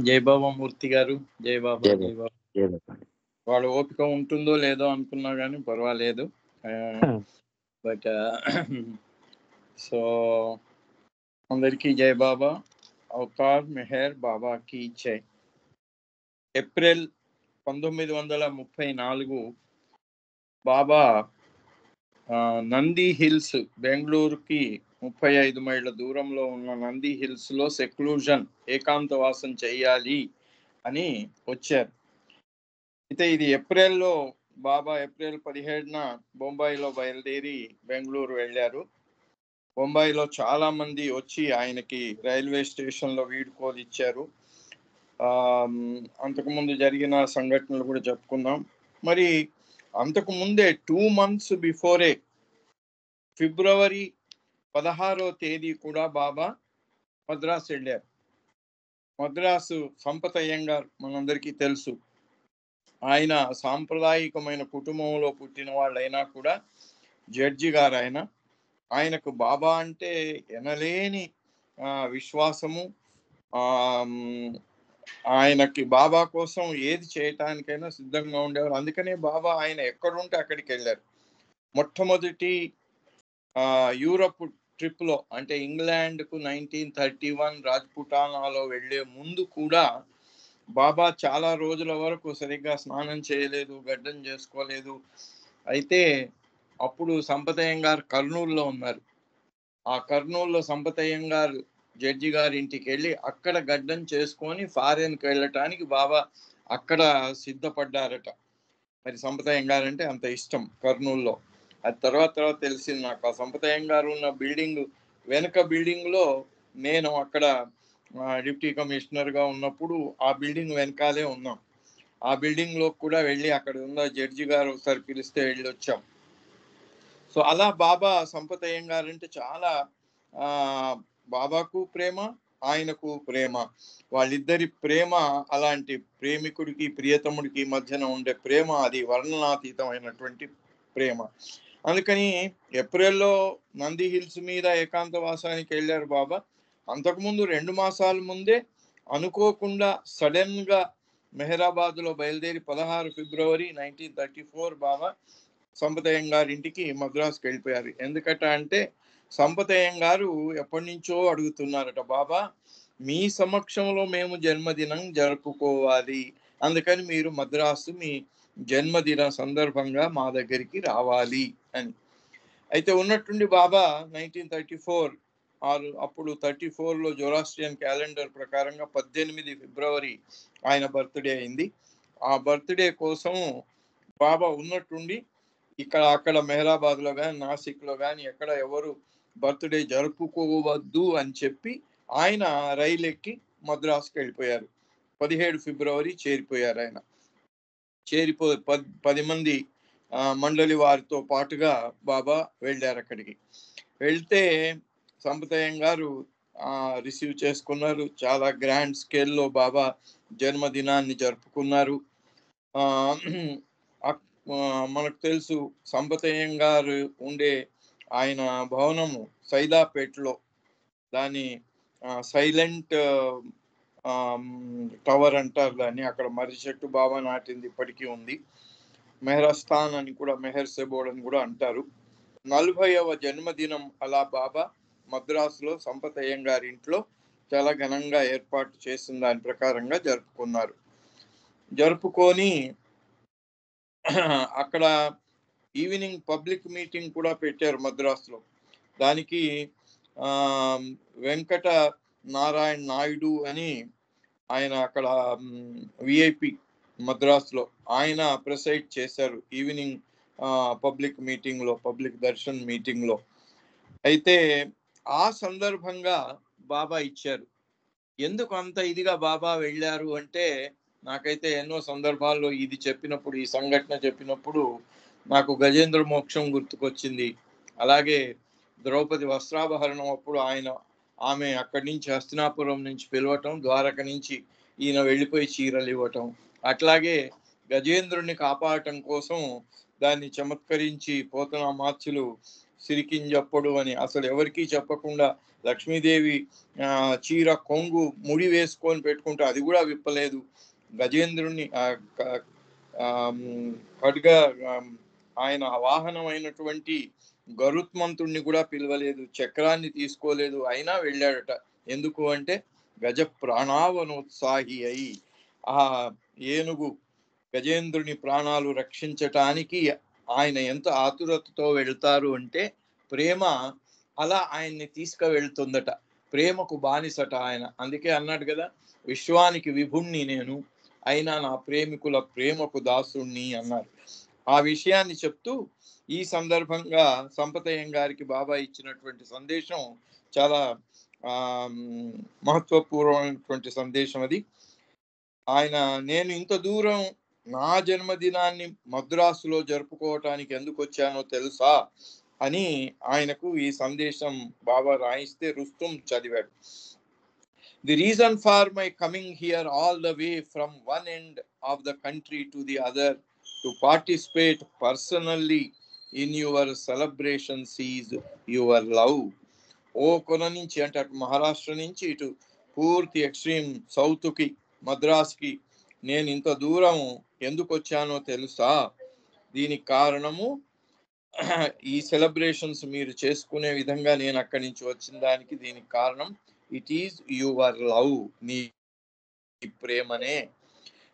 జై బాబా మూర్తి గారు. జై బాబా. జై జై బాబా. బాబా. జై బాబా. వాళ్ళ ఓపిక ఉంటుందో లేదో అనుకున్నా కానీ పర్వాలేదు. బట్ సో అందరికీ జై బాబా. అవతార్ మెహర్ బాబాకి జై. ఏప్రిల్ 1934 బాబా నంది హిల్స్, బెంగళూరుకి 35 మైళ్ళ దూరంలో ఉన్న నంది హిల్స్ లో సెక్లూజన్, ఏకాంతవాసం చెయ్యాలి అని వచ్చారు. అయితే ఇది ఏప్రిల్లో బాబా ఏప్రిల్ 17న బొంబాయిలో బయలుదేరి బెంగళూరు వెళ్ళారు. బొంబాయిలో చాలా మంది వచ్చి ఆయనకి రైల్వే స్టేషన్లో వీడ్కోలు ఇచ్చారు. అంతకుముందు జరిగిన సంఘటనలు కూడా చెప్పుకుందాం. మరి అంతకు ముందే 2 months బిఫోరే ఫిబ్రవరి 16వ తేదీ కూడా బాబా మద్రాసు వెళ్ళారు. మద్రాసు సంపత్ అయ్యంగార్ మనందరికీ తెలుసు. ఆయన సాంప్రదాయికమైన కుటుంబంలో పుట్టిన వాళ్ళైనా కూడా జడ్జి గారు ఆయనకు బాబా అంటే ఎనలేని విశ్వాసము. ఆయనకి బాబా కోసం ఏది చేయటానికైనా సిద్ధంగా ఉండేవారు. అందుకనే బాబా ఆయన ఎక్కడుంటే అక్కడికి వెళ్ళారు. మొట్టమొదటి యూరప్ ట్రిప్ లో, అంటే ఇంగ్లాండ్కు 1931 రాజ్పుటానాలో వెళ్లే ముందు కూడా బాబా చాలా రోజుల వరకు సరిగ్గా స్నానం చేయలేదు, గడ్డం చేసుకోలేదు. అయితే అప్పుడు సంపత్ అయ్యంగార్ కర్నూలులో ఉన్నారు. ఆ కర్నూలులో సంపత్ అయ్యంగార్ జడ్జి గారి ఇంటికి వెళ్ళి అక్కడ గడ్డం చేసుకొని ఫారెన్కి వెళ్ళటానికి బాబా అక్కడ సిద్ధపడ్డారట. మరి సంపత్ అయ్యంగార్ అంటే అంత ఇష్టం కర్నూలులో. అది తర్వాత తెలిసింది నాకు. ఆ సంపత్ అయ్యంగార్ ఉన్న బిల్డింగ్ వెనక బిల్డింగ్ లో నేను అక్కడ డిప్యూటీ కమిషనర్గా ఉన్నప్పుడు ఆ బిల్డింగ్ వెనకాలే ఉన్నాం. ఆ బిల్డింగ్ లో కూడా వెళ్ళి అక్కడ ఉన్న జడ్జి గారు ఒకసారి పిలిస్తే వెళ్ళి వచ్చాం. సో అలా బాబా సంపత్ అయ్యంగార్ అంటే చాలా బాబాకు ప్రేమ, ఆయనకు ప్రేమ. వాళ్ళిద్దరి ప్రేమ అలాంటి ప్రేమికుడికి ప్రియతముడికి మధ్యన ఉండే ప్రేమ, అది వర్ణనాతీతమైనటువంటి ప్రేమ. అందుకని ఏప్రిల్లో నంది హిల్స్ మీద ఏకాంతవాసానికి వెళ్ళారు బాబా. అంతకుముందు 2 మాసాల ముందే అనుకోకుండా సడన్ గా మెహరాబాద్ లో బయలుదేరి 16 ఫిబ్రవరి 1934 బాబా సంపత్ అయ్యంగార్ ఇంటికి మద్రాసుకి వెళ్ళిపోయారు. ఎందుకట అంటే సంపత్ అయ్యంగారు ఎప్పటి నుంచో అడుగుతున్నారట, బాబా మీ సమక్షంలో మేము జన్మదినం జరుపుకోవాలి, అందుకని మీరు మద్రాసు మీ జన్మదిన సందర్భంగా మా దగ్గరికి రావాలి అని. అయితే ఉన్నట్టుండి బాబా 1934 అప్పుడు 34లో జొరాస్ట్రియన్ క్యాలెండర్ ప్రకారంగా 18 ఫిబ్రవరి ఆయన బర్త్డే అయింది. ఆ బర్త్డే కోసం బాబా ఉన్నట్టుండి అక్కడ మెహరాబాద్ లో కానీ నాసిక్ లో కానీ ఎక్కడ ఎవరు బర్త్డే జరుపుకోవద్దు అని చెప్పి ఆయన రైలు ఎక్కి మద్రాసుకి వెళ్ళిపోయారు. 17 ఫిబ్రవరి చేరిపోయారు. ఆయన 10 మంది మండలి వారితో పాటుగా బాబా వెళ్ళారు. అక్కడికి వెళ్తే సంపత్ అయ్యంగారు రిసీవ్ చేసుకున్నారు. చాలా గ్రాండ్ స్కేల్లో బాబా జన్మదినాన్ని జరుపుకున్నారు. మనకు తెలుసు సంపత్ అయ్యంగారు ఉండే ఆయన భవనము సైదాపేటలో, దాని సైలెంట్ టవర్ అంటారు దాన్ని. అక్కడ మర్రి చెట్టు బాబా నాటింది ఇప్పటికీ ఉంది. మెహరస్థాన్ అని కూడా, మెహర్ సెబోర్డ్ అని కూడా అంటారు. 40వ జన్మదినం అలా బాబా మద్రాసులో సంపత్ అయ్యంగారి ఇంట్లో చాలా ఘనంగా ఏర్పాటు చేసిన దాని ప్రకారంగా జరుపుకున్నారు. జరుపుకొని అక్కడ ఈవినింగ్ పబ్లిక్ మీటింగ్ కూడా పెట్టారు మద్రాసులో. దానికి వెంకట నారాయణ నాయుడు అని ఆయన అక్కడ విఐపి మద్రాసులో ఆయన ప్రెసైడ్ చేశారు ఈవినింగ్ పబ్లిక్ మీటింగ్ లో, పబ్లిక్ దర్శన్ మీటింగ్ లో. అయితే ఆ సందర్భంగా బాబా ఇచ్చారు. ఎందుకు అంత ఇదిగా బాబా వెళ్ళారు అంటే, నాకైతే ఎన్నో సందర్భాల్లో ఇది చెప్పినప్పుడు, ఈ సంఘటన చెప్పినప్పుడు నాకు గజేంద్ర మోక్షం గుర్తుకొచ్చింది. అలాగే ద్రౌపది వస్త్రాపహరణం అప్పుడు ఆమె అక్కడి నుంచి హస్తినాపురం నుంచి పిలవటం, ద్వారక నుంచి ఈయన వెళ్ళిపోయి చీరలు ఇవ్వటం. అట్లాగే గజేంద్రుణ్ణి కాపాడటం కోసం దాన్ని చమత్కరించి పోతనామాత్యులు సిరికింజప్పుడు అని అసలు ఎవరికీ చెప్పకుండా లక్ష్మీదేవి చీర కొంగు ముడి వేసుకొని పెట్టుకుంటే అది కూడా విప్పలేదు. గజేంద్రుణ్ణి ఖడ్గ ఆయన వాహనమైనటువంటి గరుత్మంతుణ్ణి కూడా పిలవలేదు, చక్రాన్ని తీసుకోలేదు, అయినా వెళ్ళాడట. ఎందుకు అంటే గజ ప్రాణావనోత్సాహి అయి ఆ ఏనుగు గజేంద్రుని ప్రాణాలు రక్షించటానికి ఆయన ఎంత ఆతురతతో వెళ్తారు అంటే ప్రేమ అలా ఆయన్ని తీసుకువెళ్తుందట. ప్రేమకు బానిసట ఆయన. అందుకే అన్నాడు కదా, విశ్వానికి విభుణ్ణి నేను, అయినా నా ప్రేమికుల ప్రేమకు దాసుణ్ణి అన్నారు. ఆ విషయాన్ని చెప్తూ ఈ సందర్భంగా సంపతయ్యం గారికి బాబా ఇచ్చినటువంటి సందేశం చాలా మహత్వపూర్వమైనటువంటి సందేశం అది. ఆయన నేను ఇంత దూరం నా జన్మదినాన్ని మద్రాసులో జరుపుకోవటానికి ఎందుకు వచ్చానో తెలుసా అని ఆయనకు ఈ సందేశం బాబా రాయిస్తే రుస్తుం చదివాడు. The reason for my coming here all the way from one end of the country to the other to participate personally in your celebrations is your love. ఓ కొన నుంచి అంటే అటు మహారాష్ట్ర నుంచి ఇటు పూర్తి ఎక్స్ట్రీమ్ సౌత్కి మద్రాస్కి నేను ఇంత దూరం ఎందుకు వచ్చానో తెలుసా? దీనికి కారణము ఈ సెలబ్రేషన్స్ మీరు చేసుకునే విధంగా నేను అక్కడి నుంచి వచ్చిన దానికి దీనికి కారణం ఇట్ ఈజ్ యువర్ లవ్, నీ ప్రేమనే,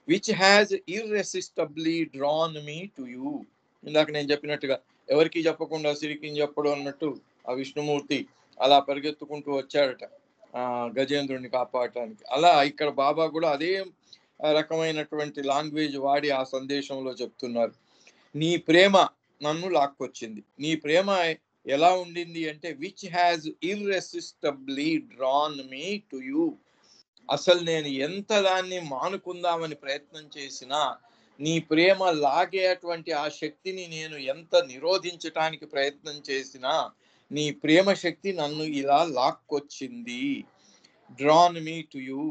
which has irresistibly drawn me to you. ఇందాక నేను చెప్పినట్టుగా ఎవరికి చెప్పకుండా సిరికిని చెప్పడం అన్నట్టు ఆ విష్ణుమూర్తి అలా పరిగెత్తుకుంటూ వచ్చాడట గజేంద్రుడిని కాపాడటానికి. అలా ఇక్కడ బాబా కూడా అదే రకమైనటువంటి లాంగ్వేజ్ వాడి ఆ సందేశంలో చెప్తున్నారు. నీ ప్రేమ నన్ను లాక్కొచ్చింది. నీ ప్రేమ ఎలా ఉండింది అంటే which has irresistibly drawn me to you. అసలు నేను ఎంత దాన్ని మానుకుందామని ప్రయత్నం చేసినా నీ ప్రేమ లాగేటువంటి ఆ శక్తిని నేను ఎంత నిరోధించటానికి ప్రయత్నం చేసినా నీ ప్రేమ శక్తి నన్ను ఇలా లాక్కొచ్చింది. Drawn me to you.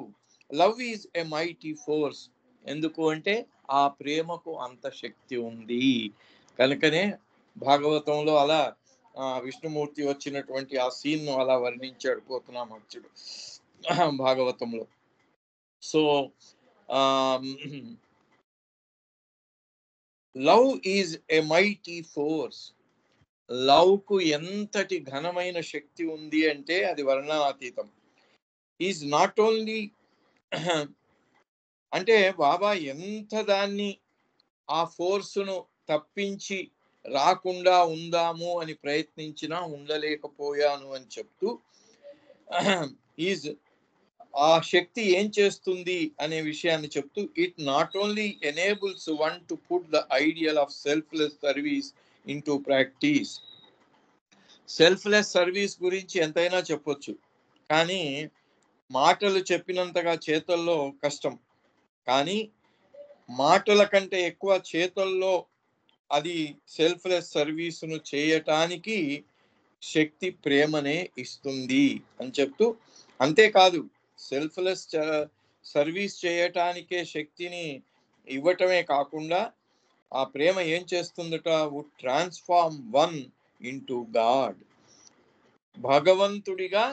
Love is a mighty force. ఎందుకు అంటే ఆ ప్రేమకు అంత శక్తి ఉంది కనుకనే భాగవతంలో అలా విష్ణుమూర్తి వచ్చినటువంటి ఆ సీన్ ను అలా వర్ణించాడు పోతనామాత్యుడు భాగవతంలో. So love is a mighty force. Love కు ఎంతటి ఘనమైన శక్తి ఉంది అంటే అది వర్ణనాతీతం. ఈజ్ నాట్ ఓన్లీ అంటే బాబా ఎంత దాన్ని ఆ ఫోర్సును తప్పించి రాకుండా ఉందాము అని ప్రయత్నించినా ఉండలేకపోయాను అని చెప్తూ ఈజ్ ఆ శక్తి ఏం చేస్తుంది అనే విషయాన్ని చెప్తూ it not only enables one to put the ideal of selfless service in to practice. Selfless service గురించి ఎంతైనా చెప్పొచ్చు, కానీ మాటలు చెప్పినంతగా చేతల్లో కష్టం. కానీ మాటల కంటే ఎక్కువ చేతల్లో అది సెల్ఫ్లెస్ సర్వీసును చేయటానికి శక్తి ప్రేమనే ఇస్తుంది అని చెప్తూ, అంతేకాదు సెల్ఫ్లెస్ సర్వీస్ చేయటానికే శక్తిని ఇవ్వటమే కాకుండా ఆ ప్రేమ ఏం చేస్తుందట, would transform one into God. భగవంతుడిగా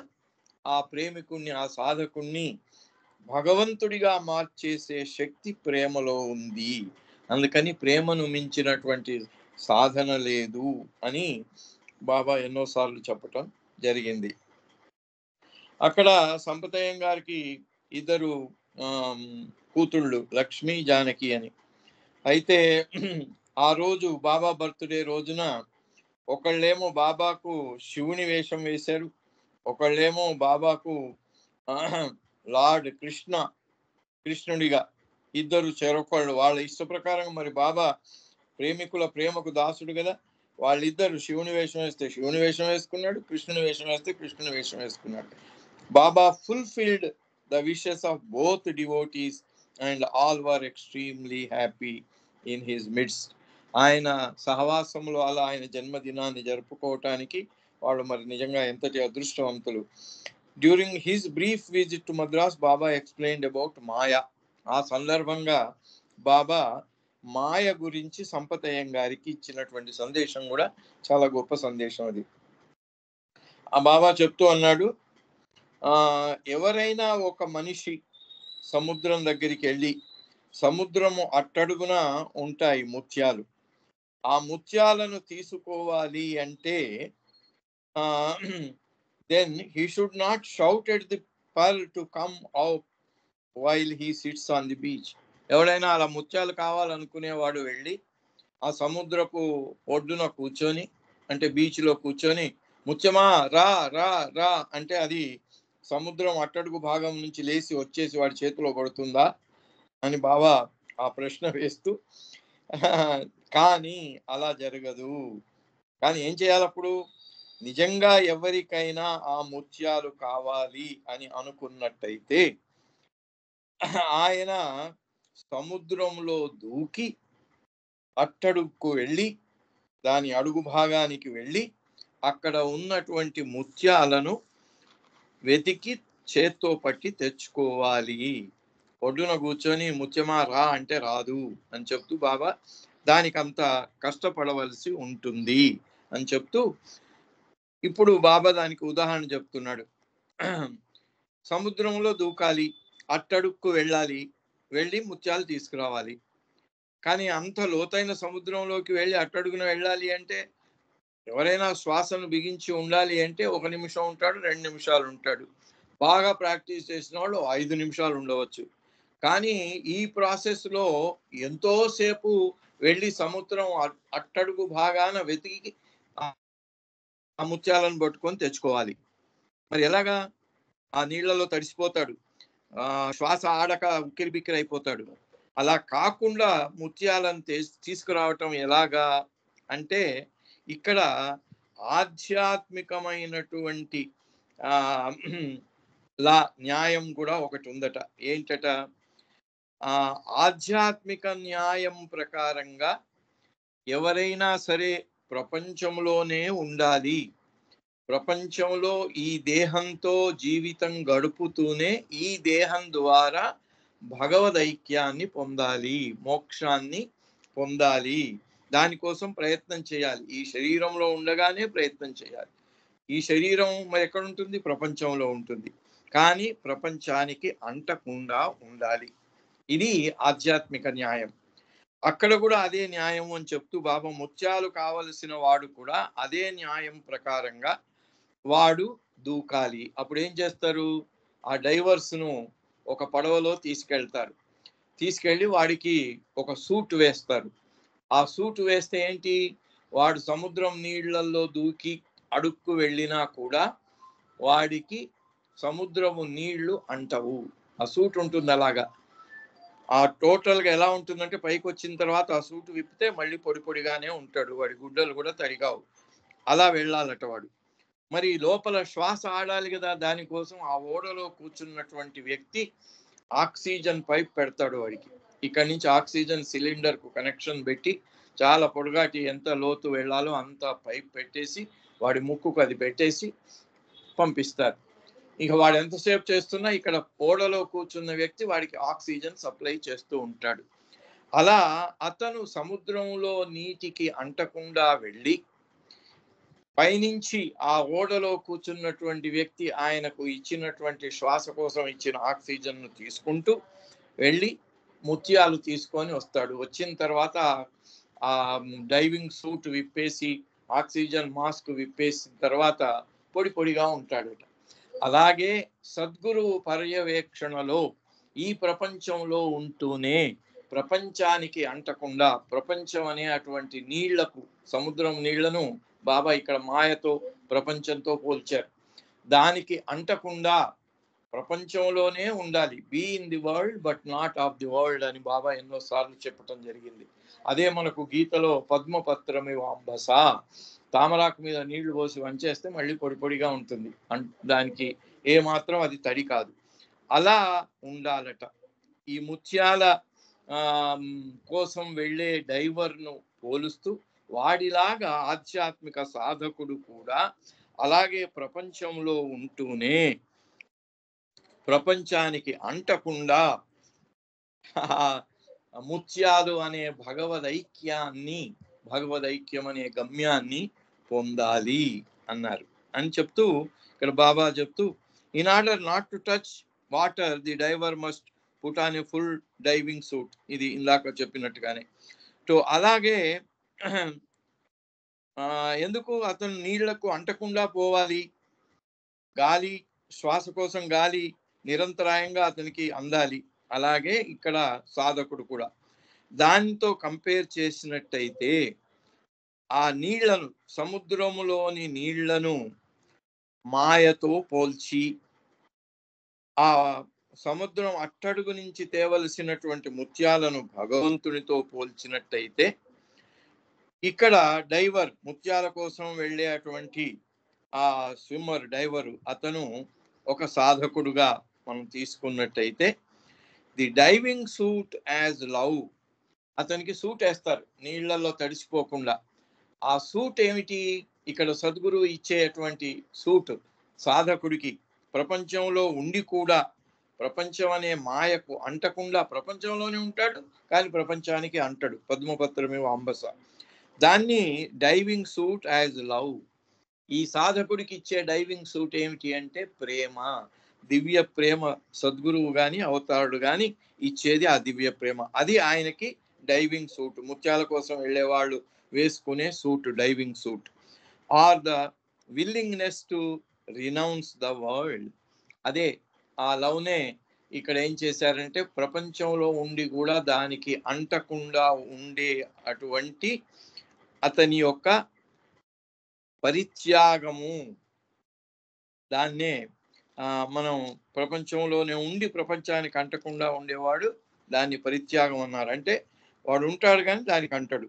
ఆ ప్రేమికుణ్ణి ఆ సాధకుణ్ణి భగవంతుడిగా మార్చేసే శక్తి ప్రేమలో ఉంది. అందుకని ప్రేమను మించినటువంటి సాధన లేదు అని బాబా ఎన్నోసార్లు చెప్పటం జరిగింది. అక్కడ సంపతయ్యం గారికి ఇద్దరు కూతుళ్ళు లక్ష్మీ జానకి అని. అయితే ఆ రోజు బాబా బర్త్డే రోజున ఒకళ్ళేమో బాబాకు శివుని వేషం వేశారు, ఒకళ్ళేమో బాబాకు లార్డ్ కృష్ణుడిగా, ఇద్దరు చెరొకళ్ళు వాళ్ళ ఇష్ట ప్రకారం. మరి బాబా ప్రేమికుల ప్రేమకు దాసుడు కదా, వాళ్ళిద్దరు శివుని వేషం వేస్తే శివుని వేషం వేసుకున్నాడు, కృష్ణుని వేషం వేస్తే కృష్ణుని వేషం వేసుకున్నాడు. Baba fulfilled the wishes of both devotees and all were extremely happy in his midst. ఆయన సహవాసంలో అలా ఆయన జన్మదినాన్ని జరుపుకోవటానికి వాళ్ళు మరి నిజంగా ఎంతటి అదృష్టవంతులు. During his brief visit to Madras Baba explained about maya. ఆ సందర్భంగా బాబా మాయ గురించి సంపతయ్యం గారికి ఇచ్చినటువంటి సందేశం కూడా చాలా గొప్ప సందేశం అది. ఆ బాబా చెప్తూ అన్నాడు, ఎవరైనా ఒక మనిషి సముద్రం దగ్గరికి వెళ్ళి, సముద్రము అట్టడుగున ఉంటాయి ముత్యాలు, ఆ ముత్యాలను తీసుకోవాలి అంటే then he should not shout at the pearl to come out while he sits on the beach. ఎవడైనా అలా ముత్యాలు కావాలనుకునేవాడు వెళ్ళి ఆ సముద్రపు ఒడ్డున కూర్చొని, అంటే బీచ్లో కూర్చొని, ముత్యమా రా రా రా అంటే అది సముద్రం అట్టడుగు భాగం నుంచి లేచి వచ్చేసి వాడి చేతిలో పడుతుందా అని బాబా ఆ ప్రశ్న వేస్తూ, కానీ అలా జరగదు. కానీ ఏం చేయాలి అప్పుడు? నిజంగా ఎవరికైనా ఆ ముత్యాలు కావాలి అని అనుకున్నట్టయితే ఆయన సముద్రంలో దూకి అట్టడుగుకు వెళ్ళి, దాని అడుగు భాగానికి వెళ్ళి అక్కడ ఉన్నటువంటి ముత్యాలను వెతికి చేత్తో పట్టి తెచ్చుకోవాలి. ఒడ్డున కూర్చొని ముత్యమా రా అంటే రాదు అని చెప్తూ బాబా దానికంత కష్టపడవలసి ఉంటుంది అని చెప్తూ, ఇప్పుడు బాబా దానికి ఉదాహరణ చెప్తున్నాడు. సముద్రంలో దూకాలి, అట్టడుక్కు వెళ్ళాలి, వెళ్ళి ముత్యాలు తీసుకురావాలి. కానీ అంత లోతైన సముద్రంలోకి వెళ్ళి అట్టడుగున వెళ్ళాలి అంటే, ఎవరైనా శ్వాసను బిగించి ఉండాలి అంటే 1 నిమిషం ఉంటాడు, 2 నిమిషాలు ఉంటాడు. బాగా ప్రాక్టీస్ చేసిన వాళ్ళు 5 నిమిషాలు ఉండవచ్చు. కానీ ఈ ప్రాసెస్లో ఎంతోసేపు వెళ్ళి సముద్రం అట్టడుగు భాగాన వెతికి ఆ ముత్యాలను పట్టుకొని తెచ్చుకోవాలి. మరి ఎలాగా? ఆ నీళ్లలో తడిసిపోతాడు, శ్వాస ఆడక ఉక్కిరి బిక్కిరి అయిపోతాడు. అలా కాకుండా ముత్యాలను తీసుకురావటం ఎలాగా అంటే, ఇక్కడ ఆధ్యాత్మికమైనటువంటి న్యాయం కూడా ఒకటి ఉందట. ఏంటట? ఆధ్యాత్మిక న్యాయం ప్రకారంగా ఎవరైనా సరే ప్రపంచంలోనే ఉండాలి, ప్రపంచంలో ఈ దేహంతో జీవితం గడుపుతూనే ఈ దేహం ద్వారా భగవదైక్యాన్ని పొందాలి, మోక్షాన్ని పొందాలి. దానికోసం ప్రయత్నం చేయాలి. ఈ శరీరంలో ఉండగానే ప్రయత్నం చేయాలి. ఈ శరీరం మరి ఎక్కడ ఉంటుంది? ప్రపంచంలో ఉంటుంది. కానీ ప్రపంచానికి అంటకుండా ఉండాలి. ఇది ఆధ్యాత్మిక న్యాయం. అక్కడ కూడా అదే న్యాయం అని చెప్తూ బాబా ముత్యాలు కావలసిన వాడు కూడా అదే న్యాయం ప్రకారంగా వాడు దూకాలి. అప్పుడు ఏం చేస్తారు? ఆ డైవర్స్ను ఒక పడవలో తీసుకెళ్ళి వాడికి ఒక సూట్ వేస్తారు. ఆ సూట్ వేస్తే ఏంటి? వాడు సముద్రం నీళ్లలో దూకి అడుక్కు వెళ్ళినా కూడా వాడికి సముద్రము నీళ్లు అంటవు. ఆ సూట్ ఉంటుంది అలాగా. ఆ టోటల్గా ఎలా ఉంటుందంటే, పైకి వచ్చిన తర్వాత ఆ సూట్ విప్పితే మళ్ళీ పొడి పొడిగానే ఉంటాడు, వాడి గుడ్డలు కూడా తడిగావు. అలా వెళ్ళాలట వాడు. మరి లోపల శ్వాస ఆడాలి కదా, దానికోసం ఆ ఓడలో కూర్చున్నటువంటి వ్యక్తి ఆక్సిజన్ పైప్ పెడతాడు వాడికి. ఇక్కడి నుంచి ఆక్సిజన్ సిలిండర్కు కనెక్షన్ పెట్టి చాలా పొడుగాటి ఎంత లోతు వెళ్ళాలో అంత పైప్ పెట్టేసి వాడి ముక్కుకు అది పెట్టేసి పంపిస్తారు. ఇక వాడు ఎంతసేపు చేస్తున్నా ఇక్కడ ఓడలో కూర్చున్న వ్యక్తి వాడికి ఆక్సిజన్ సప్లై చేస్తూ ఉంటాడు. అలా అతను సముద్రంలో నీటికి అంటకుండా వెళ్ళి పైనుంచి ఆ ఓడలో కూర్చున్నటువంటి వ్యక్తి ఆయనకు ఇచ్చినటువంటి శ్వాస కోసం ఇచ్చిన ఆక్సిజన్ను తీసుకుంటూ వెళ్ళి ముత్యాలు తీసుకొని వస్తాడు. వచ్చిన తర్వాత ఆ డైవింగ్ సూట్ విప్పేసి ఆక్సిజన్ మాస్క్ విప్పేసిన తర్వాత పొడి పొడిగా ఉంటాడు. అలాగే సద్గురువు పర్యవేక్షణలో ఈ ప్రపంచంలో ఉంటూనే ప్రపంచానికి అంటకుండా, ప్రపంచం అనే అటువంటి నీళ్లకు, సముద్రం నీళ్లను బాబా ఇక్కడ మాయతో ప్రపంచంతో పోల్చారు. దానికి అంటకుండా ప్రపంచంలోనే ఉండాలి. Be in the world but not of the world అని బాబా ఎన్నోసార్లు చెప్పటం జరిగింది. అదే మనకు గీతలో పద్మపత్రమి వాంబస, తామరాకు మీద నీళ్లు పోసి వంచేస్తే మళ్ళీ పొడి పొడిగా ఉంటుంది, దానికి ఏ మాత్రం అది తడి కాదు. అలా ఉండాలట. ఈ ముత్యాల కోసం వెళ్ళే డైవర్ను పోలుస్తూ వాడిలాగా ఆధ్యాత్మిక సాధకుడు కూడా అలాగే ప్రపంచంలో ఉంటూనే ప్రపంచానికి అంటకుండా ముత్యాలు అనే భగవదైక్యం అనే గమ్యాన్ని పొందాలి అన్నారు అని చెప్తూ ఇక్కడ బాబా చెప్తూ, in order not to touch water the diver must put on a full diving suit. ఇది ఇందాక చెప్పినట్టుగానే. సో అలాగే ఎందుకు అతను నీళ్లకు అంటకుండా పోవాలి, గాలి శ్వాస కోసం గాలి నిరంతరాయంగా అతనికి అందాలి. అలాగే ఇక్కడ సాధకుడు కూడా దానితో కంపేర్ చేసినట్టయితే ఆ నీళ్లను, సముద్రములోని నీళ్లను మాయతో పోల్చి ఆ సముద్రం అట్టడుగు నుంచి తేవలసినటువంటి ముత్యాలను భగవంతునితో పోల్చినట్టయితే ఇక్కడ డైవర్, ముత్యాల కోసం వెళ్ళేటువంటి ఆ స్విమ్మర్ డైవరు అతను ఒక సాధకుడుగా మనం తీసుకున్నట్టయితే, the diving suit as love, అతనికి సూట్ వేస్తారు నీళ్లలో తడిసిపోకుండా. ఆ సూట్ ఏమిటి? ఇక్కడ సద్గురువు ఇచ్చేటువంటి సూట్ సాధకుడికి ప్రపంచంలో ఉండి కూడా ప్రపంచం అనే మాయకు అంటకుండా, ప్రపంచంలోనే ఉంటాడు కానీ ప్రపంచానికి అంటడు. పద్మపత్రమేవ అంబస, దాన్ని డైవింగ్ సూట్ యాజ్ లవ్. ఈ సాధకుడికి ఇచ్చే డైవింగ్ సూట్ ఏమిటి అంటే ప్రేమ, దివ్య ప్రేమ. సద్గురువు గాని అవతారుడు గాని ఇచ్చేది ఆ దివ్య ప్రేమ. అది ఆయనకి డైవింగ్ సూట్, ముత్యాల కోసం వెళ్ళే వాళ్ళు వేసుకునే suit, diving suit. Are the willingness to renounce the world. అదే ఆ లవ్నే ఇక్కడ ఏం చేశారంటే ప్రపంచంలో ఉండి కూడా దానికి అంటకుండా ఉండే అటువంటి అతని యొక్క పరిత్యాగము, దాన్నే మనం ప్రపంచంలోనే ఉండి ప్రపంచానికి అంటకుండా ఉండేవాడు దాన్ని పరిత్యాగం అన్నారు. అంటే వాడు ఉంటాడు కానీ దానికి అంటడు.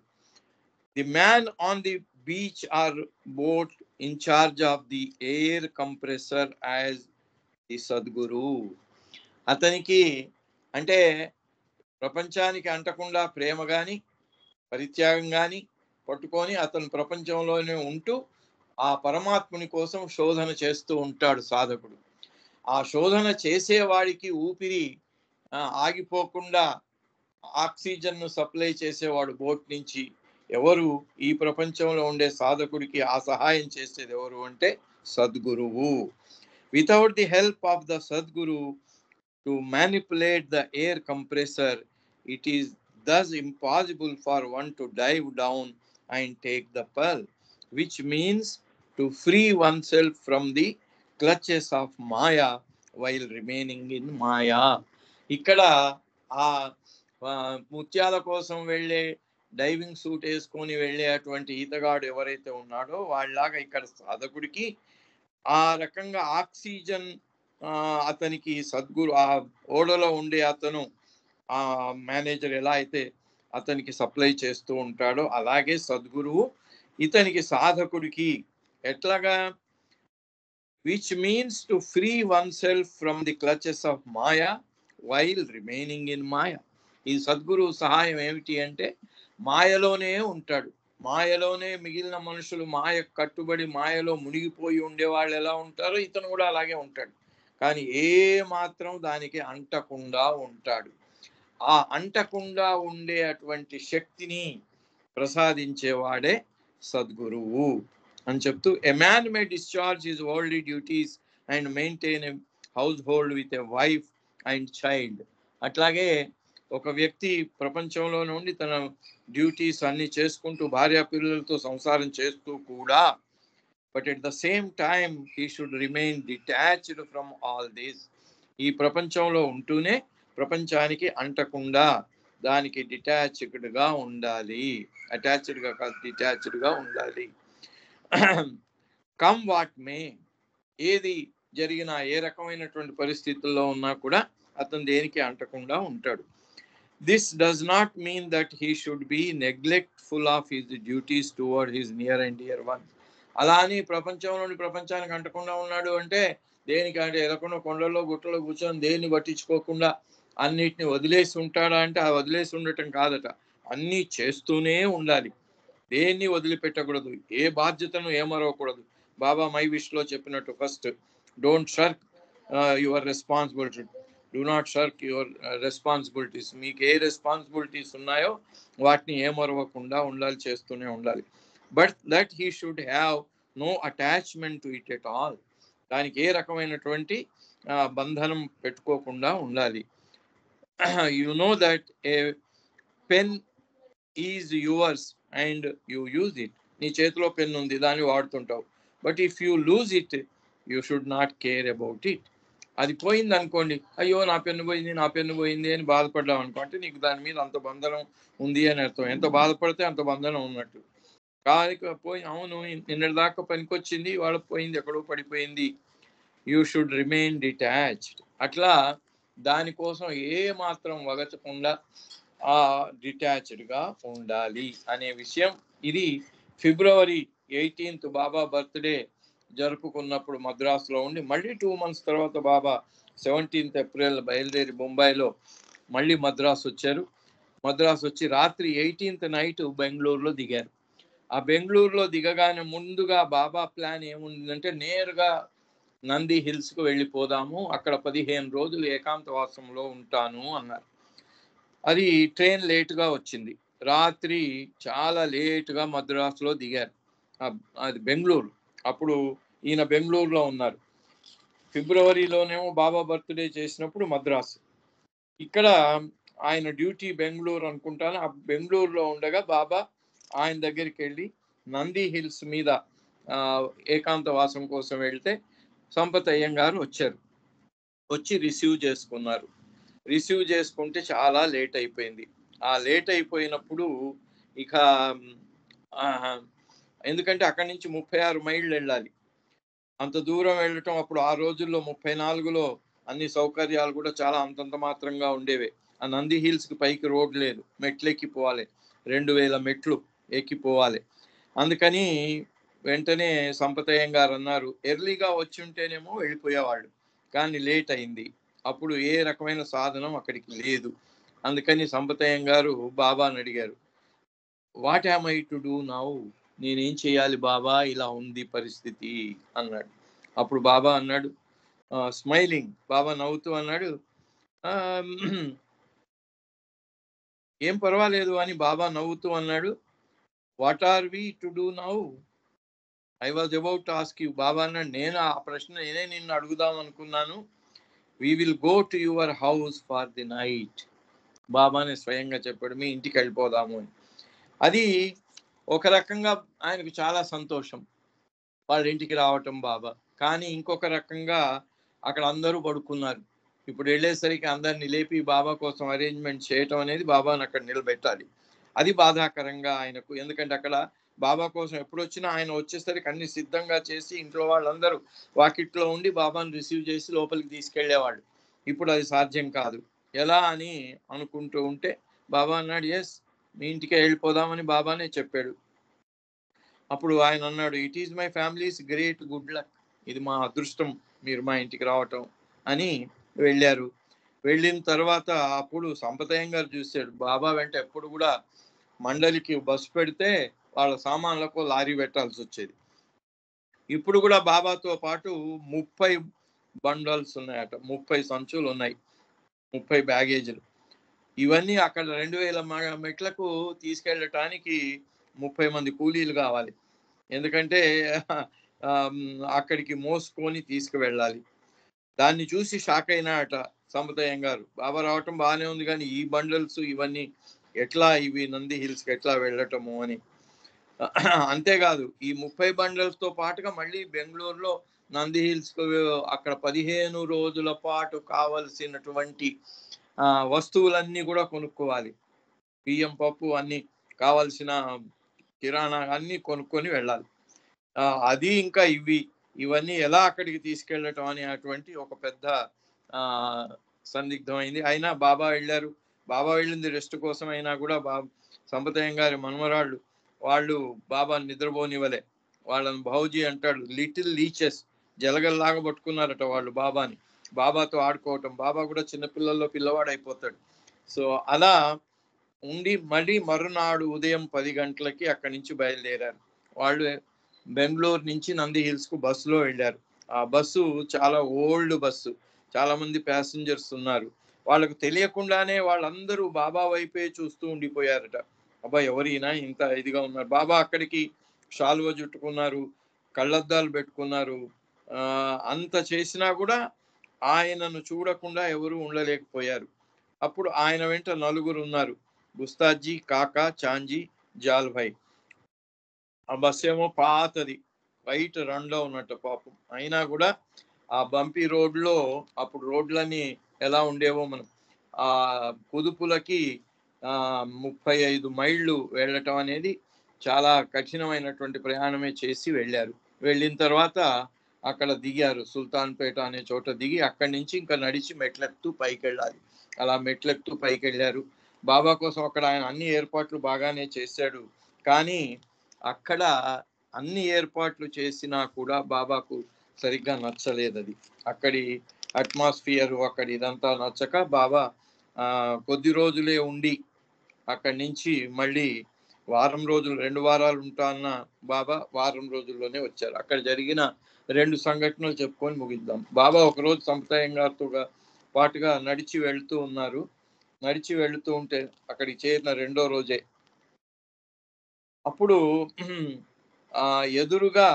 The man on the beach or boat in charge of the air compressor as the Sadguru. అతనికి అంటే ప్రపంచానికి అంటకుండా ప్రేమ కానీ పరిత్యాగం కానీ పట్టుకొని అతను ప్రపంచంలోనే ఉంటూ ఆ పరమాత్ముని కోసం శోధన చేస్తూ ఉంటాడు సాధకుడు. ఆ శోధన చేసేవాడికి ఊపిరి ఆగిపోకుండా ఆక్సిజన్ను సప్లై చేసేవాడు బోట్ నుంచి. ఎవరు? ఈ ప్రపంచంలో ఉండే సాధకుడికి ఆ సహాయం చేసేది ఎవరు అంటే సద్గురువు. Without the help of the Sadguru to manipulate the air compressor, it is thus impossible for one to dive down and take the pearl, which means to free oneself from the clutches of Maya while remaining in Maya. ఇక్కడ ఆ ముత్యాల కోసం వెళ్ళే diving suit వేసుకొని వెళ్ళేటువంటి ఈతగాడు ఎవరైతే ఉన్నాడో వాళ్ళలాగా ఇక్కడ సాధకుడికి ఆ రకంగా ఆక్సిజన్ అతనికి సద్గురు, ఆ ఓడలో ఉండే అతను ఆ మేనేజర్ ఎలా అయితే అతనికి సప్లై చేస్తూ ఉంటాడో అలాగే సద్గురువు ఇతనికి సాధకుడికి ఎట్లాగా, which means to free one self from the clutches of maya while remaining in maya. ఈ సద్గురువు సహాయం ఏమిటి అంటే మాయలోనే ఉంటాడు, మాయలోనే మిగిలిన మనుషులు మాయ కట్టుబడి మాయలో మునిగిపోయి ఉండేవాళ్ళు ఎలా ఉంటారో ఇతను కూడా అలాగే ఉంటాడు. కానీ ఏ మాత్రం దానికి అంటకుండా ఉంటాడు. ఆ అంటకుండా ఉండే అటువంటి శక్తిని ప్రసాదించేవాడే సద్గురువు అని చెప్తూ, a man may discharge his worldly duties and maintain a house hold with a wife and child. అట్లాగే ఒక వ్యక్తి ప్రపంచంలో నుండి తన డ్యూటీస్ అన్ని చేసుకుంటూ భార్యా పిల్లలతో సంసారం చేస్తూ కూడా, but at the same time he should remain detached from all this. ఈ ప్రపంచంలో ఉంటూనే ప్రపంచానికి అంటకుండా దానికి డిటాచ్డ్గా ఉండాలి, అటాచ్డ్గా కాదు డిటాచ్డ్గా ఉండాలి. కమ్ వాట్ మే, ఏది జరిగినా ఏ రకమైనటువంటి పరిస్థితుల్లో ఉన్నా కూడా అతను దేనికి అంటకుండా ఉంటాడు. This does not mean that he should be neglectful of his duties toward his near and dear one. అలా అని ప్రపంచం నుండి ప్రపంచానికి అంటకుండా ఉన్నాడు అంటే దేనికంటే ఎలకుండా కొండల్లో గుట్టలో కూర్చొని దేన్ని పట్టించుకోకుండా అన్నిటిని వదిలేసి ఉంటాడా అంటే ఆ వదిలేసి ఉండటం కాదట, అన్నీ చేస్తూనే ఉండాలి, దేన్ని వదిలిపెట్టకూడదు, ఏ బాధ్యతను ఏమరవకూడదు. బాబా మై విష్లో చెప్పినట్టు first don't shirk your responsibility, do not shirk your responsibilities. మీకు ఏ రెస్పాన్సిబిలిటీస్ ఉన్నాయో వాటిని ఏమరవకుండా ఉండాలి, చేస్తూనే ఉండాలి. But that he should have no attachment to it at all. దానికి ఏ రకమైనటువంటి బంధనం పెట్టుకోకుండా ఉండాలి. You know that a pen is yours and you use it. నీ చేతిలో పెన్ ఉంది, దాన్ని వాడుతుంటావు. But if you lose it you should not care about it. అది పోయింది అనుకోండి, అయ్యో నా పెన్ను పోయింది, నా పెన్ను పోయింది అని బాధపడ్డావు అనుకో, అంటే నీకు దాని మీద అంత బంధనం ఉంది అని అర్థం. ఎంత బాధపడితే అంత బంధనం ఉన్నట్టు. కాకపోయి అవును నిన్నటి దాకా పనికొచ్చింది, వాళ్ళ పోయింది, ఎక్కడో పడిపోయింది. You should remain detached. అట్లా దానికోసం ఏ మాత్రం వగచకుండా డిటాచ్డ్గా ఉండాలి అనే విషయం. ఇది ఫిబ్రవరి 18th బాబా బర్త్డే జరుపుకున్నప్పుడు మద్రాసులో ఉండి, మళ్ళీ 2 months తర్వాత బాబా 17th April బయలుదేరి బొంబాయిలో మళ్ళీ మద్రాసు వచ్చారు. మద్రాసు వచ్చి రాత్రి 18th నైట్ బెంగళూరులో దిగారు. ఆ బెంగళూరులో దిగగానే ముందుగా బాబా ప్లాన్ ఏముందంటే నేరుగా నంది హిల్స్కు వెళ్ళిపోదాము, అక్కడ 15 రోజులు ఏకాంతవాసంలో ఉంటాను అన్నారు. అది ట్రైన్ లేటుగా వచ్చింది. రాత్రి చాలా లేటుగా మద్రాసులో దిగారు. అది బెంగళూరు. అప్పుడు ఈయన బెంగళూరులో ఉన్నారు. ఫిబ్రవరిలోనేమో బాబా బర్త్డే చేసినప్పుడు మద్రాసు. ఇక్కడ ఆయన డ్యూటీ బెంగళూరు అనుకుంటాను. ఆ బెంగళూరులో ఉండగా బాబా ఆయన దగ్గరికి వెళ్ళి నంది హిల్స్ మీద ఏకాంతవాసం కోసం వెళ్తే సంపత్ అయ్యంగారు వచ్చారు. వచ్చి రిసీవ్ చేసుకున్నారు. రిసీవ్ చేసుకుంటే చాలా లేట్ అయిపోయింది. ఆ లేట్ అయిపోయినప్పుడు ఇక ఎందుకంటే అక్కడి నుంచి 36 మైళ్ళు వెళ్ళాలి. అంత దూరం వెళ్ళటం అప్పుడు ఆ రోజుల్లో 34లో అన్ని సౌకర్యాలు కూడా చాలా అంతంత మాత్రంగా ఉండేవి. ఆ నంది హిల్స్కి పైకి రోడ్ లేదు, మెట్లు ఎక్కిపోవాలి, 2000 మెట్లు ఎక్కిపోవాలి. అందుకని వెంటనే సంపతయ్యం గారు అన్నారు, ఎర్లీగా వచ్చి ఉంటేనేమో వెళ్ళిపోయేవాళ్ళు, కానీ లేట్ అయింది. అప్పుడు ఏ రకమైన సాధనం అక్కడికి లేదు. అందుకని సంపతయ్యం గారు బాబాని అడిగారు, what am I to do now? నేనేం చేయాలి బాబా, ఇలా ఉంది పరిస్థితి అన్నాడు. అప్పుడు బాబా అన్నాడు, స్మైలింగ్, బాబా నవ్వుతూ అన్నాడు, ఏం పర్వాలేదు అని బాబా నవ్వుతూ అన్నాడు, what are we to do now? I was about to ask you. Baba అన్నాడు, నేను ఆ ప్రశ్న నేనే నిన్ను అడుగుదాం అనుకున్నాను. We will go to your house for the night. బాబానే స్వయంగా చెప్పాడు, మీ ఇంటికి వెళ్ళిపోదాము అని. అది ఒక రకంగా ఆయనకు చాలా సంతోషం, వాళ్ళ ఇంటికి రావటం బాబా. కానీ ఇంకొక రకంగా అక్కడ అందరూ పడుకున్నారు. ఇప్పుడు వెళ్ళేసరికి అందరిని లేపి బాబా కోసం అరేంజ్మెంట్ చేయటం అనేది బాబాను అక్కడ నిలబెట్టాలి. అది బాధాకరంగా ఆయనకు. ఎందుకంటే అక్కడ బాబా కోసం ఎప్పుడు వచ్చినా ఆయన వచ్చేసరికి అన్ని సిద్ధంగా చేసి ఇంట్లో వాళ్ళందరూ వాకిట్లో ఉండి బాబాను రిసీవ్ చేసి లోపలికి తీసుకెళ్లేవాళ్ళు. ఇప్పుడు అది సాధ్యం కాదు. ఎలా అని అనుకుంటూ ఉంటే బాబా అన్నాడు, ఎస్ మీ ఇంటికే వెళ్ళిపోదామని బాబానే చెప్పాడు. అప్పుడు ఆయన అన్నాడు, it is my families great good luck. ఇది మా అదృష్టం మీరు మా ఇంటికి రావటం అని వెళ్ళారు. వెళ్ళిన తర్వాత అప్పుడు సంపతయ్యం గారు చూశాడు, బాబా వెంట ఎప్పుడు కూడా మండలికి బస్సు పెడితే వాళ్ళ సామాన్లకు లారీ పెట్టాల్సి వచ్చేది. ఇప్పుడు కూడా బాబాతో పాటు 30 బండల్స్ ఉన్నాయట, 30 సంచులు ఉన్నాయి, 30 బ్యాగేజీలు. ఇవన్నీ అక్కడ 2000 మెట్లకు తీసుకెళ్ళటానికి 30 మంది కూలీలు కావాలి. ఎందుకంటే అక్కడికి మోసుకొని తీసుకువెళ్ళాలి. దాన్ని చూసి షాక్ అయినాట సంపతయ్యం గారు, బాబా రావటం బాగానే ఉంది కానీ ఈ బండల్స్ ఇవన్నీ ఎట్లా, ఇవి నంది హిల్స్కి ఎట్లా వెళ్ళటము అని. అంతేకాదు ఈ 30 బండల్స్తో పాటుగా మళ్ళీ బెంగళూరులో నంది హిల్స్కు అక్కడ 15 రోజుల పాటు కావలసినటువంటి వస్తువులన్నీ కూడా కొనుక్కోవాలి. బియ్యం, పప్పు అన్ని కావాల్సిన కిరాణా అన్ని కొనుక్కొని వెళ్ళాలి. అది ఇంకా ఇవన్నీ ఎలా అక్కడికి తీసుకెళ్ళటం అనేటువంటి ఒక పెద్ద సందిగ్ధమైంది. అయినా బాబా వెళ్ళారు. బాబా వెళ్ళింది రెస్ట్ కోసం అయినా కూడా సంపతయ్యం గారి మనమరాళ్ళు వాళ్ళు బాబాని నిద్రపోనివ్వలే. వాళ్ళని బహుజీ అంటాడు, లిటిల్ లీచెస్, జలగల్లాగా పట్టుకున్నారట వాళ్ళు బాబాని. బాబాతో ఆడుకోవటం, బాబా కూడా చిన్నపిల్లల్లో పిల్లవాడు అయిపోతాడు. సో అలా ఉండి మళ్ళీ మరునాడు ఉదయం 10 గంటలకి అక్కడి నుంచి బయలుదేరారు. వాళ్ళు బెంగళూరు నుంచి నంది హిల్స్కు బస్సులో వెళ్ళారు. ఆ బస్సు చాలా ఓల్డ్ బస్సు, చాలా మంది ప్యాసింజర్స్ ఉన్నారు. వాళ్ళకు తెలియకుండానే వాళ్ళందరూ బాబా వైపే చూస్తూ ఉండిపోయారట. అబ్బా ఎవరైనా ఇంత ఇదిగా ఉన్నారు. బాబా అక్కడికి షాల్వ చుట్టుకున్నారు, కళ్ళద్దాలు పెట్టుకున్నారు. అంత చేసినా కూడా ఆయనను చూడకుండా ఎవరు ఉండలేకపోయారు. అప్పుడు ఆయన వెంట నలుగురు ఉన్నారు. గుస్తాజీ, కాకా, చాంజీ, జాల్భాయ్. ఆ బస్సు ఏమో పాతది, వైట్ రంలో ఉన్నట్టు పాపం. అయినా కూడా ఆ బంపీ రోడ్లో, అప్పుడు రోడ్లన్నీ ఎలా ఉండేవో మనం ఆ కుదుపులకి 35 మైళ్ళు వెళ్ళటం అనేది చాలా కఠినమైనటువంటి ప్రయాణమే చేసి వెళ్ళారు. వెళ్ళిన తర్వాత అక్కడ దిగారు, సుల్తాన్పేట అనే చోట దిగి అక్కడి నుంచి ఇంకా నడిచి మెట్లెక్కుతూ పైకి వెళ్ళాలి. అలా మెట్లెక్కుతూ పైకి వెళ్ళారు. బాబా కోసం అక్కడ ఆయన అన్ని ఏర్పాట్లు బాగానే చేశాడు. కానీ అక్కడ అన్ని ఏర్పాట్లు చేసినా కూడా బాబాకు సరిగ్గా నచ్చలేదు అది. అక్కడి అట్మాస్ఫియర్, అక్కడి ఇదంతా నచ్చక బాబా కొద్ది రోజులే ఉండి అక్కడి నుంచి మళ్ళీ వారం రోజులు, 2 వారాలు ఉంటా అన్న బాబా వారం రోజుల్లోనే వచ్చారు. అక్కడ జరిగిన 2 సంఘటనలు చెప్పుకొని ముగిద్దాం. బాబా ఒకరోజు సంప్రదాయం గారితో పాటుగా నడిచి వెళ్తూ ఉన్నారు. నడిచి వెళ్తూ ఉంటే అక్కడికి చేరిన 2వ రోజే అప్పుడు ఎదురుగా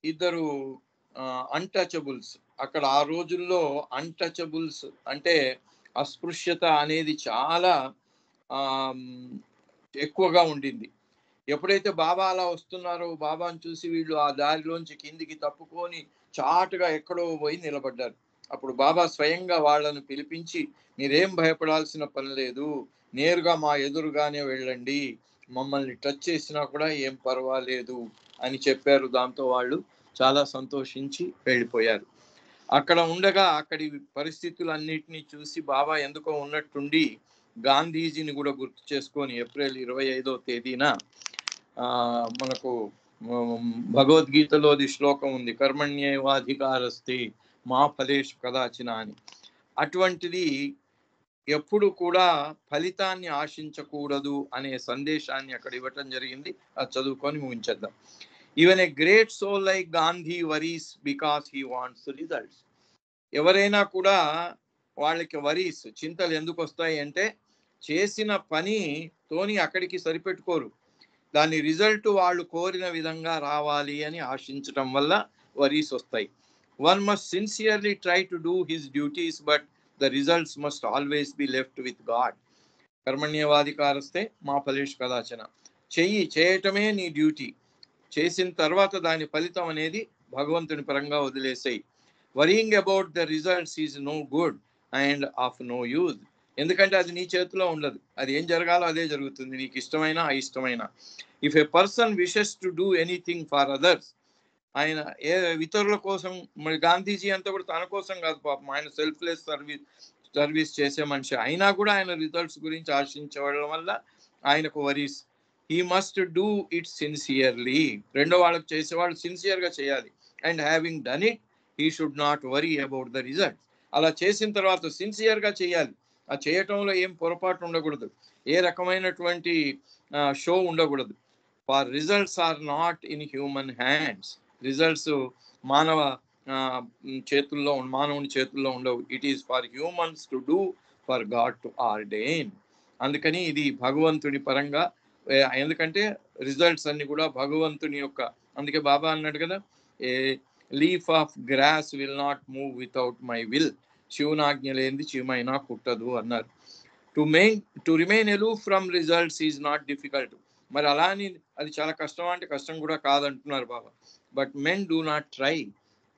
ఇద్దరు అన్టచబుల్స్. అక్కడ ఆ రోజుల్లో అన్టచబుల్స్ అంటే అస్పృశ్యత అనేది చాలా ఎక్కువగా ఉండింది. ఎప్పుడైతే బాబా అలా వస్తున్నారో బాబాను చూసి వీళ్ళు ఆ దారిలోంచి కిందికి తప్పుకొని చాటుగా ఎక్కడో పోయి నిలబడ్డారు. అప్పుడు బాబా స్వయంగా వాళ్ళను పిలిపించి, మీరేం భయపడాల్సిన పని లేదు, నేరుగా మా ఎదురుగానే వెళ్ళండి, మమ్మల్ని టచ్ చేసినా కూడా ఏం పర్వాలేదు అని చెప్పారు. దాంతో వాళ్ళు చాలా సంతోషించి వెళ్ళిపోయారు. అక్కడ ఉండగా అక్కడి పరిస్థితులన్నిటినీ చూసి బాబా ఎందుకో ఉన్నట్టుండి గాంధీజీని కూడా గుర్తు చేసుకొని ఏప్రిల్ 25వ తేదీన మనకు భగవద్గీతలోది శ్లోకం ఉంది, కర్మణ్యేవాధికారస్తి మా ఫలేషు కదాచిన అని. అటువంటిది ఎప్పుడు కూడా ఫలితాన్ని ఆశించకూడదు అనే సందేశాన్ని అక్కడ ఇవ్వటం జరిగింది. అది చదువుకొని ముగించేద్దాం. Even a great soul like Gandhi worries because he wants results. ఎవరైనా కూడా వాళ్ళకి వరీస్, చింతలు ఎందుకు వస్తాయి అంటే చేసిన పనితోని అక్కడికి సరిపెట్టుకోరు, దాని రిజల్ట్ వాళ్ళు కోరిన విధంగా రావాలి అని ఆశించటం వల్ల వరీస్ వస్తాయి. One must sincerely try to do his duties but the results must always be left with god. కర్మణ్యవాధికారస్తే మా ఫలేషు కదాచన. చేయటమే నీ డ్యూటీ, చేసిన తర్వాత దాని ఫలితం అనేది భగవంతుని పరంగా వదిలేసాయి. Worrying about the results is no good and of no use. ఎందుకంటే అది నీ చేతిలో ఉండదు, అది ఏం జరగాలో అదే జరుగుతుంది, నీకు ఇష్టమైనా అయిష్టమైనా. If a person wishes to do anything for others, ఆయన ఇతరుల కోసం, మరి గాంధీజీ అంతా కూడా తన కోసం కాదు పాపం, ఆయన సెల్ఫ్లెస్ సర్వీస్ చేసే మనిషి అయినా కూడా ఆయన రిజల్ట్స్ గురించి ఆశించడం వల్ల ఆయనకు worries. He must do it sincerely. రెండో వాళ్ళకి చేసేవాళ్ళు సిన్సియర్గా చేయాలి. And having done it he should not worry about the result. అలా చేసిన తర్వాత సిన్సియర్గా చేయాలి. ఆ చేయటంలో ఏం పొరపాటు ఉండకూడదు, ఏ రకమైనటువంటి షో ఉండకూడదు. For results are not in human hands. Results మానవ చేతుల్లో, మానవుని చేతుల్లో ఉండవు. It is for humans to do, for God to ordain. అందుకని ఇది భగవంతుని పరంగా, ఎందుకంటే రిజల్ట్స్ అన్ని కూడా భగవంతుని యొక్క. అందుకే బాబా అన్నాడు కదా, a leaf of grass will not move without my will. శివునాజ్ఞ లేనిది చీమైనా కుట్టదు అన్నారు. To remain aloof from results is not difficult. మరి అలా అని అది చాలా కష్టం అంటే కష్టం కూడా కాదంటున్నారు Baba. But men do not try.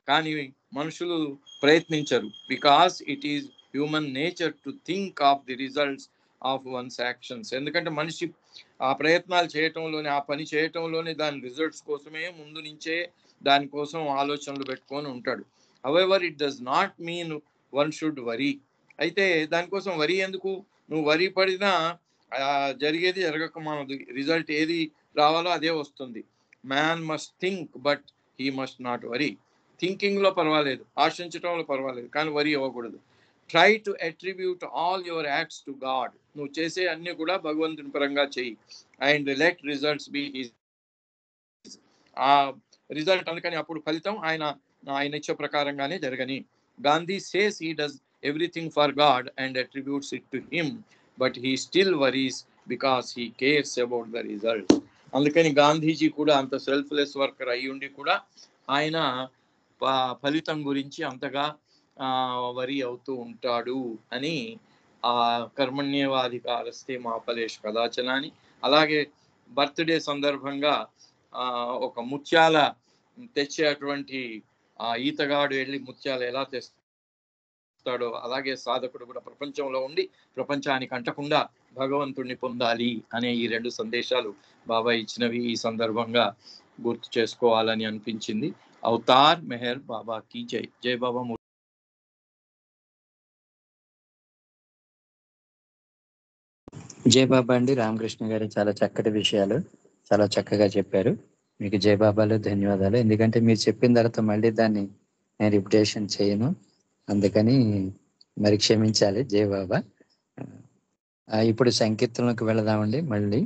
కానీ మనుషులు ప్రయత్నించరు. Because it is human nature to think of the results of one's actions. ఎందుకంటే మనిషి ఆ ప్రయత్నాలు చేయటంలోనే, ఆ పని చేయటంలోనే దాని రిజల్ట్స్ కోసమే ముందు నుంచే దానికోసం ఆలోచనలు పెట్టుకొని ఉంటాడు. However it does not mean one should worry. అయితే దానికోసం వరీ ఎందుకు? నువ్వు వరీ పడినా జరిగేది జరగక మనదు, రిజల్ట్ ఏది రావాలో అదే వస్తుంది. Man must think but he must not worry. థింకింగ్లో పర్వాలేదు, ఆశించటంలో పర్వాలేదు, కానీ వరీ అవ్వకూడదు. Try to attribute all your acts to god. నువ్వు చేసే అన్ని కూడా భగవంతుని పరంగా చెయ్యి. And let results be his. ఆ రిజల్ట్ అందుకని అప్పుడు ఫలితం ఆయన ఇచ్చే ప్రకారంగానే జరగని. Gandhi says he does everything for God and attributes it to him, but he still worries because he cares about the result. అందుకని గాంధీజీ కూడా అంత సెల్ఫ్లెస్ వర్కర్ అయి ఉండి కూడా ఆయన ఫలితం గురించి అంతగా వరి అవుతూ ఉంటాడు అని ఆ కర్మణ్యేవాధికారస్తే మా ఫలేషు కదాచన అని. అలాగే బర్త్డే సందర్భంగా ఒక ముత్యాల తెచ్చేటువంటి ఈతగాడు వెళ్ళి ముత్యాలు ఎలా తెస్తాడో అలాగే సాధకుడు కూడా ప్రపంచంలో ఉండి ప్రపంచానికి అంటకుండా భగవంతుణ్ణి పొందాలి అనే ఈ 2 సందేశాలు బాబా ఇచ్చినవి ఈ సందర్భంగా గుర్తు చేసుకోవాలని అనిపించింది. అవతార్ మెహర్ బాబా కీ జై. జై బాబా. జై బాబా అండి. రామకృష్ణ గారు చాలా చక్కటి విషయాలు చాలా చక్కగా చెప్పారు. మీకు జై బాబాలు ధన్యవాదాలు. ఎందుకంటే మీరు చెప్పిన తర్వాత మళ్ళీ దాన్ని నేను రిపిటేషన్ చేయను, అందుకని మరి క్షమించాలి. జై బాబా. ఇప్పుడు సంకీర్తనలకు వెళదామండి. మళ్ళీ